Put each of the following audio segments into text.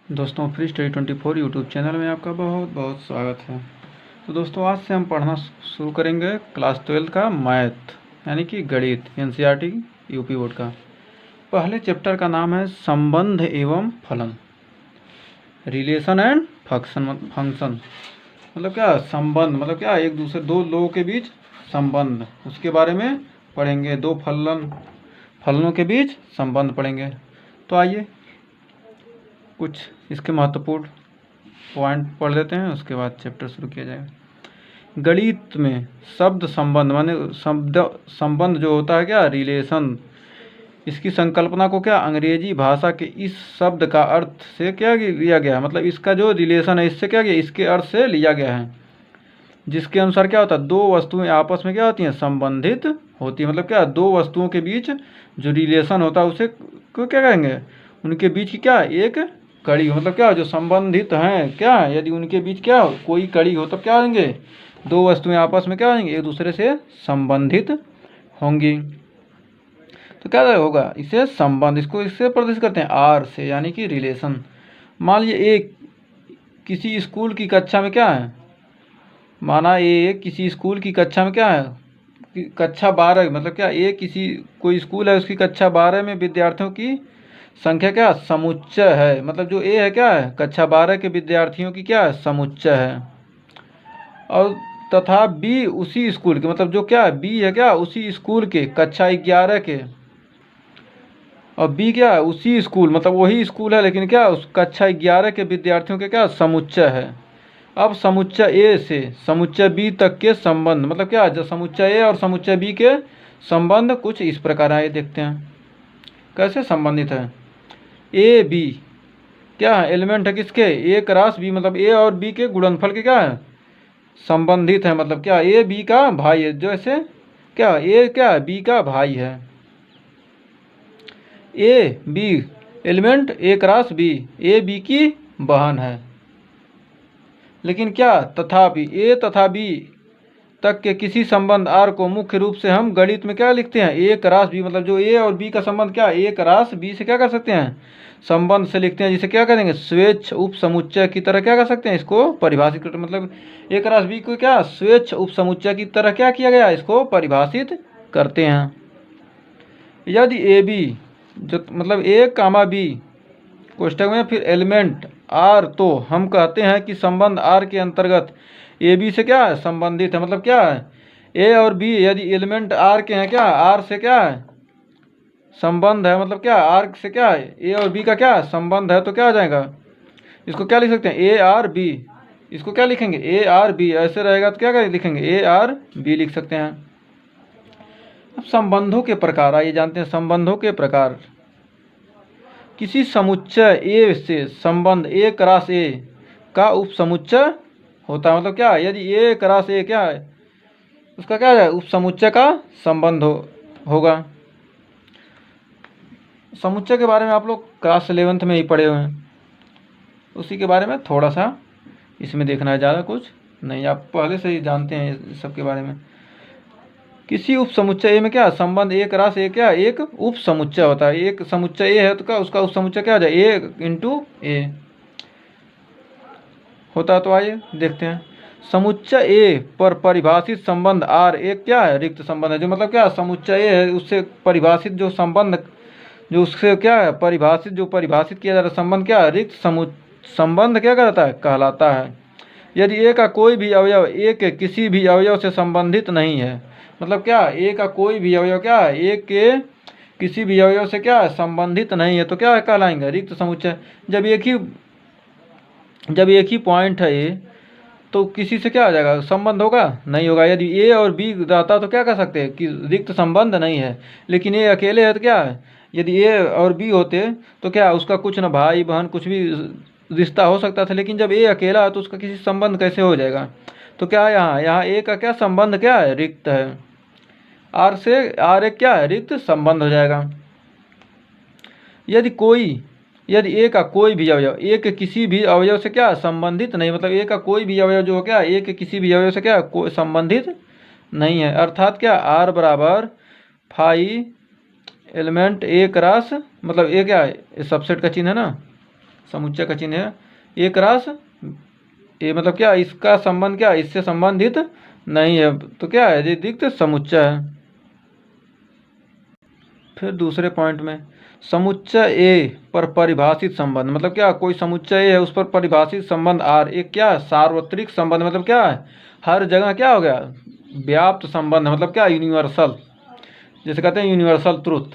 दोस्तों free study 24 YouTube channel में आपका बहुत बहुत स्वागत है। तो दोस्तों आज से हम पढ़ना शुरू करेंगे क्लास 12 का मैथ यानी कि गणित एनसीईआरटी यूपी बोर्ड का। पहले चैप्टर का नाम है संबंध एवं फलन, रिलेशन एंड फंक्शन। मतलब क्या संबंध, मतलब क्या एक दूसरे दो लोगों के बीच संबंध, उसके बारे में पढ़ेंगे। दो फलनों के बीच संबंध पढ़ेंगे। तो आइए कुछ इसके महत्वपूर्ण पॉइंट पढ़ लेते हैं, उसके बाद चैप्टर शुरू किया जाएगा। गणित में शब्द संबंध माने संबंध जो होता है क्या रिलेशन, इसकी संकल्पना को क्या अंग्रेजी भाषा के इस शब्द का अर्थ से क्या लिया गया है, मतलब इसका जो रिलेशन है इससे क्या गया, इसके अर्थ से लिया गया है, जिसके अनुसार क्या होता है दो वस्तुएं आपस में क्या होती हैं संबंधित होती है। मतलब क्या दो वस्तुओं के बीच जो रिलेशन होता है उसे को क्या कहेंगे, उनके बीच की क्या एक कड़ी, मतलब क्या जो संबंधित हैं क्या, यदि उनके बीच क्या कोई कड़ी हो तब क्या होंगे, दो वस्तुएं आपस में क्या होंगी एक दूसरे से संबंधित होंगी। तो क्या होगा इसे संबंध, इसको इससे प्रदर्शित करते हैं आर से यानी कि रिलेशन। मान लीजिए एक किसी स्कूल की कक्षा में क्या है, माना ये किसी स्कूल की कक्षा में क्या है कक्षा 12, मतलब क्या ये किसी कोई स्कूल है उसकी कक्षा 12 में विद्यार्थियों की संख्या क्या समुच्चय है। मतलब जो ए है क्या है कक्षा 12 के विद्यार्थियों की क्या समुच्चय है, और तथा बी उसी स्कूल के, मतलब जो क्या बी है क्या उसी स्कूल के कक्षा 11 के, और बी क्या है उसी स्कूल, मतलब वही स्कूल है लेकिन क्या उस कक्षा 11 के विद्यार्थियों के क्या समुच्चय है। अब समुच्चय ए से समुच्चय बी तक के संबंध, मतलब क्या जो समुच्चय ए और समुच्चय बी के संबंध कुछ इस प्रकार आए, देखते हैं कैसे संबंधित है। ए बी क्या है एलिमेंट है किसके ए क्रॉस बी, मतलब ए और बी के गुणनफल के क्या है संबंधित है। मतलब क्या ए बी का भाई है, जैसे क्या ए क्या बी का भाई है, A B element A cross B A B की बहन है। लेकिन क्या तथापि ए तथा बी तक के किसी संबंध आर को मुख्य रूप से हम गणित में क्या लिखते हैं ए क्रॉस बी, मतलब जो ए और बी का संबंध क्या ए क्रॉस बी से क्या कर सकते हैं संबंध से लिखते हैं, जिसे क्या करेंगे स्वेच्छ उप समुच्चय की तरह क्या कर सकते हैं इसको परिभाषित करते, मतलब ए क्रॉस बी को क्या स्वेच्छ उप समुच्चय की तरह क्या किया गया इसको परिभाषित करते हैं। यदि ए बी जो मतलब ए कामा बी कोष्टक में फिर एलिमेंट आर, तो हम कहते हैं कि संबंध आर के अंतर्गत ए बी से क्या है संबंधित है। मतलब क्या है ए और बी यदि एलिमेंट आर के हैं क्या आर से क्या है संबंध है, मतलब क्या आर से क्या है ए और बी का क्या संबंध है, तो क्या आ जाएगा इसको क्या लिख सकते हैं ए आर बी, इसको क्या लिखेंगे ए आर बी, ऐसे रहेगा तो क्या लिखेंगे ए आर बी लिख सकते हैं। अब संबंधों के प्रकार आइए जानते हैं संबंधों के प्रकार। किसी समुच्चय ए से संबंध ए क्रॉस ए का उप समुच्चय होता है। मतलब क्या यदि ए क्रॉस ए क्या है उसका क्या है उप समुच्चय का संबंध होगा। समुच्चय के बारे में आप लोग क्लास 11th में ही पढ़े हुए हैं, उसी के बारे में थोड़ा सा इसमें देखना है, ज़्यादा कुछ नहीं, आप पहले से ही जानते हैं सबके बारे में। किसी उप समुच्चय ए में क्या संबंध ए क्रॉस ए क्या एक उप समुच्चय होता है, एक समुच्चय ए है तो क्या उसका उप समुच्चय क्या आ जाए ए इंटू ए होता है। तो आइए देखते हैं समुच्चय ए पर परिभाषित संबंध आर एक क्या है रिक्त संबंध है, जो मतलब क्या समुच्चय ए है उससे परिभाषित जो संबंध जो उससे क्या है परिभाषित जो परिभाषित किया जा रहा है संबंध क्या है रिक्त संबंध क्या कहलाता है कहलाता है। यदि ए का कोई भी अवयव ए के किसी भी अवयव से संबंधित नहीं है, मतलब क्या ए का कोई भी अवयव क्या है ए के किसी भी अवयव से क्या है संबंधित नहीं है, तो क्या कहलाएंगे रिक्त समुच्चय। जब एक ही पॉइंट है ए तो किसी से क्या आ जाएगा संबंध होगा नहीं होगा। यदि ए और बी रहता तो क्या कह सकते हैं कि रिक्त संबंध नहीं है, लेकिन ए अकेले है तो क्या है यदि ए और बी होते तो क्या उसका कुछ न भाई बहन कुछ भी रिश्ता हो सकता था, लेकिन जब ए अकेला है तो उसका किसी संबंध कैसे हो जाएगा। तो क्या यहाँ ए का क्या संबंध क्या है रिक्त है, आर से आर एक क्या है रिक्त संबंध हो जाएगा। यदि ए का कोई भी अवयव ए के किसी भी अवयव से क्या संबंधित नहीं, मतलब ए का कोई भी अवयव जो क्या ए के किसी भी अवयव से क्या कोई संबंधित नहीं है, अर्थात क्या आर बराबर फाई एलिमेंट ए क्रॉस, मतलब ए क्या है सबसेट का चिन्ह है ना, समुच्चय का चिन्ह है एक रास ए, मतलब क्या इसका संबंध क्या इससे संबंधित नहीं है, तो क्या है, रिक्त समुच्चय है। फिर दूसरे पॉइंट में समुच्चय ए पर परिभाषित संबंध, मतलब क्या कोई समुच्चय ए है उस पर परिभाषित संबंध आर एक क्या सार्वत्रिक संबंध, मतलब क्या है हर जगह क्या हो गया व्याप्त संबंध, मतलब क्या यूनिवर्सल, जैसे कहते हैं यूनिवर्सल ट्रूथ,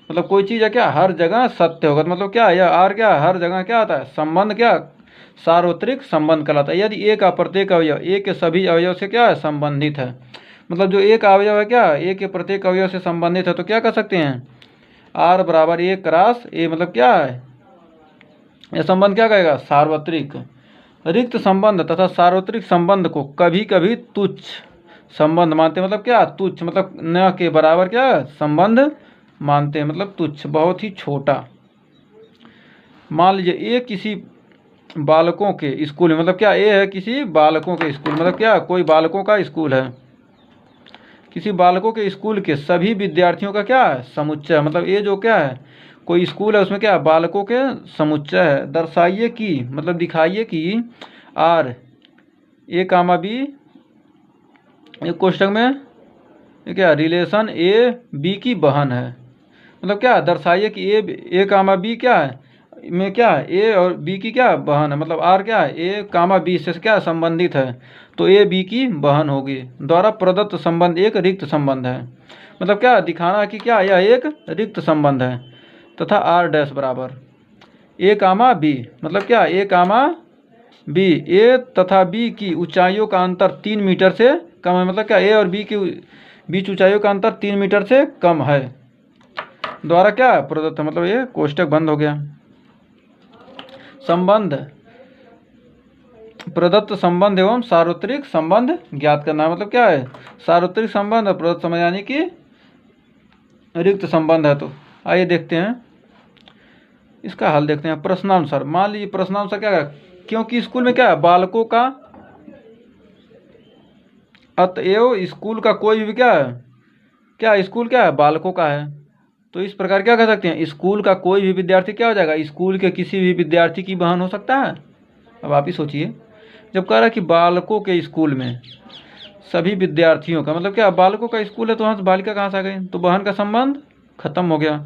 मतलब कोई चीज़ है क्या हर जगह सत्य होगा, मतलब क्या यह आर क्या हर जगह क्या आता है संबंध क्या सार्वत्रिक संबंध कहलाता है। यदि ए का प्रत्येक अवयव ए के सभी अवयव से क्या है संबंधित है, मतलब जो एक अवयव है क्या ए के प्रत्येक अवयव से संबंधित है, तो क्या कर सकते हैं आर बराबर एक रास ए, मतलब क्या है यह संबंध क्या कहेगा सार्वत्रिक। रिक्त संबंध तथा सार्वत्रिक संबंध को कभी कभी तुच्छ संबंध मानते हैं, मतलब क्या तुच्छ मतलब न के बराबर क्या संबंध मानते हैं, मतलब तुच्छ बहुत ही छोटा। मान लीजिए ए किसी बालकों के स्कूल में, मतलब क्या ए है किसी बालकों के स्कूल, मतलब क्या कोई बालकों का स्कूल है, किसी बालकों के स्कूल के सभी विद्यार्थियों का क्या है समुच्चय, मतलब ये जो क्या है कोई स्कूल है उसमें क्या बालकों के समुच्चय है। दर्शाइए कि मतलब दिखाइए कि आर ए कामा बी एक कोष्टक में ये क्या रिलेशन ए बी की बहन है, मतलब क्या दर्शाइए कि ए कामा बी क्या है में क्या है ए और बी की क्या बहन है, मतलब आर क्या है ए कामा बी से क्या संबंधित है, तो ए बी की बहन होगी। द्वारा प्रदत्त संबंध एक रिक्त संबंध है, मतलब क्या दिखाना कि क्या यह एक रिक्त संबंध है, तथा आर डैश बराबर ए कामा बी, मतलब क्या ए कामा बी ए तथा बी की ऊंचाइयों का अंतर 3 मीटर से कम है, मतलब क्या ए और बी की बीच ऊंचाइयों का अंतर 3 मीटर से कम है। द्वारा क्या प्रदत्त, मतलब ये कोष्टक बंद हो गया। संबंध प्रदत्त संबंध एवं सार्वत्रिक संबंध ज्ञात करना, मतलब क्या है सार्वत्रिक संबंध और प्रदत्त संबंध यानी कि रिक्त संबंध है। तो आइए देखते हैं इसका हल देखते हैं प्रश्नानुसार। मान लीजिए प्रश्नानुसार क्या है क्योंकि स्कूल में क्या है बालकों का अतएव स्कूल का कोई भी क्या स्कूल क्या है बालकों का है, तो इस प्रकार क्या कह सकते हैं स्कूल का कोई भी विद्यार्थी क्या हो जाएगा स्कूल के किसी भी विद्यार्थी की बहन हो सकता है। अब आप ही सोचिए जब कह रहा है कि बालकों के स्कूल में सभी विद्यार्थियों का, मतलब क्या बालकों का स्कूल है तो वहाँ से बालिका कहाँ से आ गई, तो बहन का संबंध खत्म हो गया,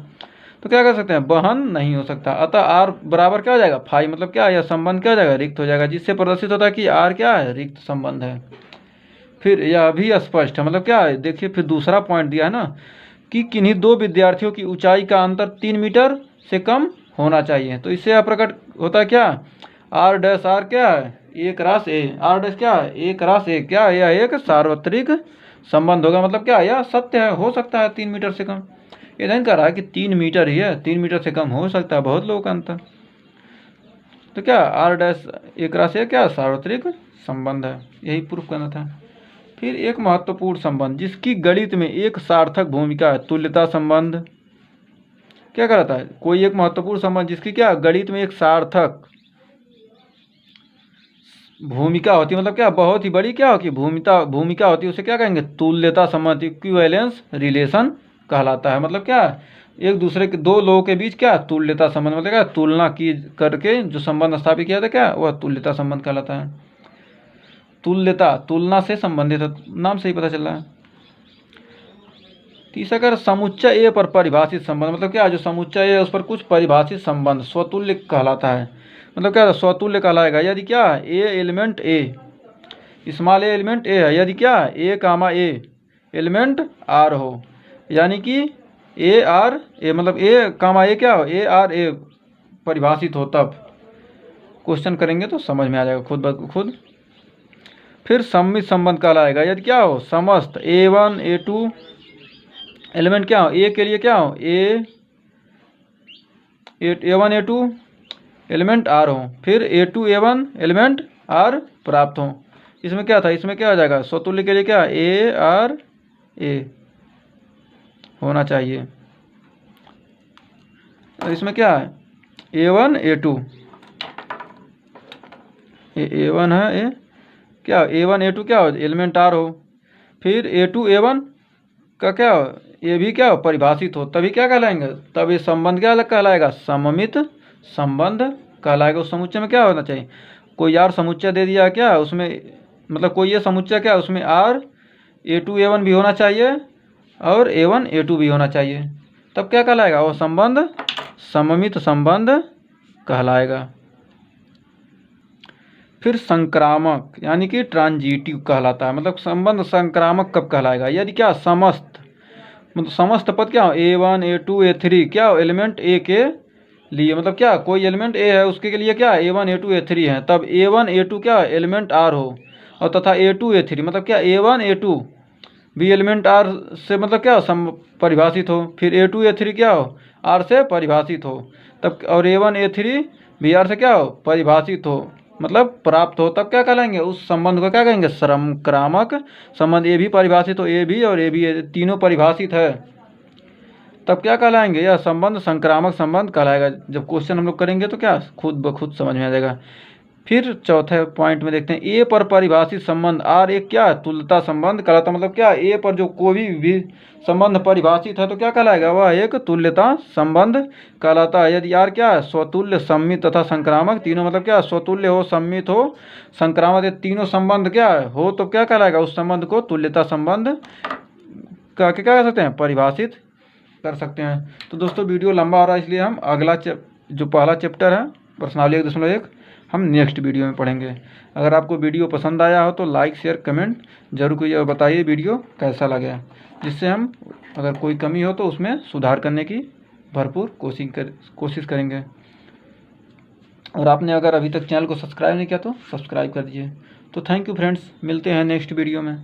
तो क्या कर सकते हैं बहन नहीं हो सकता। अतः आर बराबर क्या हो जाएगा फाई, मतलब क्या यह संबंध क्या हो जाएगा रिक्त हो जाएगा, जिससे प्रदर्शित होता है कि आर क्या है रिक्त संबंध है। फिर यह भी स्पष्ट है, मतलब क्या है देखिए फिर दूसरा पॉइंट दिया है ना कि किन्हीं दो विद्यार्थियों की ऊंचाई का अंतर 3 मीटर से कम होना चाहिए, तो इससे यह प्रकट होता है क्या आर डैश आर क्या है एक रास ए, आर डैश क्या है एक रास ए, क्या यह एक सार्वत्रिक संबंध होगा, मतलब क्या यह सत्य है हो सकता है 3 मीटर से कम, ये नहीं कह रहा है कि 3 मीटर ही है, 3 मीटर से कम हो सकता है बहुत लोगों का अंतर, तो क्या आर डैश एक रास ए क्या सार्वत्रिक संबंध है, यही प्रूफ करना था। फिर एक महत्वपूर्ण संबंध जिसकी गणित में एक सार्थक भूमिका है तुल्यता संबंध, क्या कहता है कोई एक महत्वपूर्ण संबंध जिसकी क्या गणित में एक सार्थक भूमिका होती है, मतलब क्या बहुत ही बड़ी क्या होती भूमिका होती है, उसे क्या कहेंगे तुल्यता संबंध इक्विवेलेंस रिलेशन कहलाता है। मतलब क्या एक दूसरे के दो लोगों के बीच क्या तुल्यता संबंध, मतलब क्या तुलना की करके जो संबंध स्थापित किया था क्या वह तुल्यता संबंध कहलाता है। तुल्यता तुलना से संबंधित है, नाम से ही पता चल रहा है। तीसरा कर समुच्चय ए पर परिभाषित संबंध, मतलब क्या जो समुच्चय है उस पर कुछ परिभाषित संबंध स्वतुल्य कहलाता है, मतलब क्या स्वतुल्य कहलाएगा यदि क्या ए एलिमेंट ए स्मॉल ए एलिमेंट ए है, यदि क्या ए कामा ए एलिमेंट आर हो, यानी कि ए आर ए मतलब ए कामा ए क्या हो ए आर ए परिभाषित हो, तब क्वेश्चन करेंगे तो समझ में आ जाएगा खुद ब खुद। फिर सम्मित संबंध कहलाएगा यदि क्या हो समस्त A1 A2 एलिमेंट क्या हो ए के लिए क्या हो A1 A2 एलिमेंट आर हो, फिर A2 A1 एलिमेंट आर प्राप्त हो। इसमें क्या था इसमें क्या हो जाएगा स्वतुल्य के लिए क्या ए आर ए होना चाहिए, और इसमें क्या है A1 A2 A1 है ए क्या A1 A2 क्या हो एलिमेंट आर हो, फिर A2 A1 का क्या हो ये भी क्या हो परिभाषित हो, तभी क्या कहलाएंगे तब ये संबंध क्या अलग कहलाएगा सममित संबंध कहलाएगा। उस समुच्चय में क्या होना चाहिए, कोई आर समुच्चय दे दिया क्या उसमें, मतलब कोई ये समुच्चय क्या उसमें आर A2 A1 भी होना चाहिए और A1 A2 भी होना चाहिए, तब क्या कहलाएगा वो संबंध सममित संबंध कहलाएगा। फिर संक्रामक यानी कि ट्रांजिटिव कहलाता है, मतलब संबंध संक्रामक कब कहलाएगा, यदि क्या समस्त, मतलब समस्त पद क्या हो A1 A2 A3 क्या हो एलिमेंट A के लिए, मतलब क्या कोई एलिमेंट A है उसके लिए क्या A1 A2 A3 है, तब A1 A2 क्या एलिमेंट R हो, और तथा A2 A3 मतलब क्या A1 A2 भी एलिमेंट R से मतलब क्या सम परिभाषित हो, फिर A2 A3 क्या हो R से परिभाषित हो, तब और A1 A3 भी R से क्या हो परिभाषित हो, मतलब प्राप्त हो, तब क्या कहलाएंगे उस संबंध को क्या कहेंगे संक्रामक संबंध। ए भी परिभाषित हो, ए भी और ए भी तीनों परिभाषित है, तब क्या कहलाएंगे यह संबंध संक्रामक संबंध कहलाएगा। जब क्वेश्चन हम लोग करेंगे तो क्या खुद ब खुद समझ में आ जाएगा। फिर चौथे पॉइंट में देखते हैं ए पर परिभाषित संबंध आर एक क्या तुल्यता संबंध कहलाता, मतलब क्या ए पर जो कोई भी संबंध परिभाषित है तो क्या कहलाएगा वह एक तुल्यता संबंध कहलाता है। यदि आर क्या स्वतुल्य सम्मित तथा संक्रामक तीनों, मतलब क्या स्वतुल्य हो सम्मित हो संक्रामक, ये तीनों संबंध क्या हो तो क्या कहलाएगा उस संबंध को तुल्यता संबंध क्या कर सकते हैं परिभाषित कर सकते हैं। तो दोस्तों वीडियो लंबा हो रहा है इसलिए हम अगला जो पहला चैप्टर है प्रश्नावली 1.1 हम नेक्स्ट वीडियो में पढ़ेंगे। अगर आपको वीडियो पसंद आया हो तो लाइक शेयर कमेंट जरूर कीजिए और बताइए वीडियो कैसा लगा, जिससे हम अगर कोई कमी हो तो उसमें सुधार करने की भरपूर कोशिश करेंगे। और आपने अगर अभी तक चैनल को सब्सक्राइब नहीं किया तो सब्सक्राइब कर दीजिए। तो थैंक यू फ्रेंड्स, मिलते हैं नेक्स्ट वीडियो में।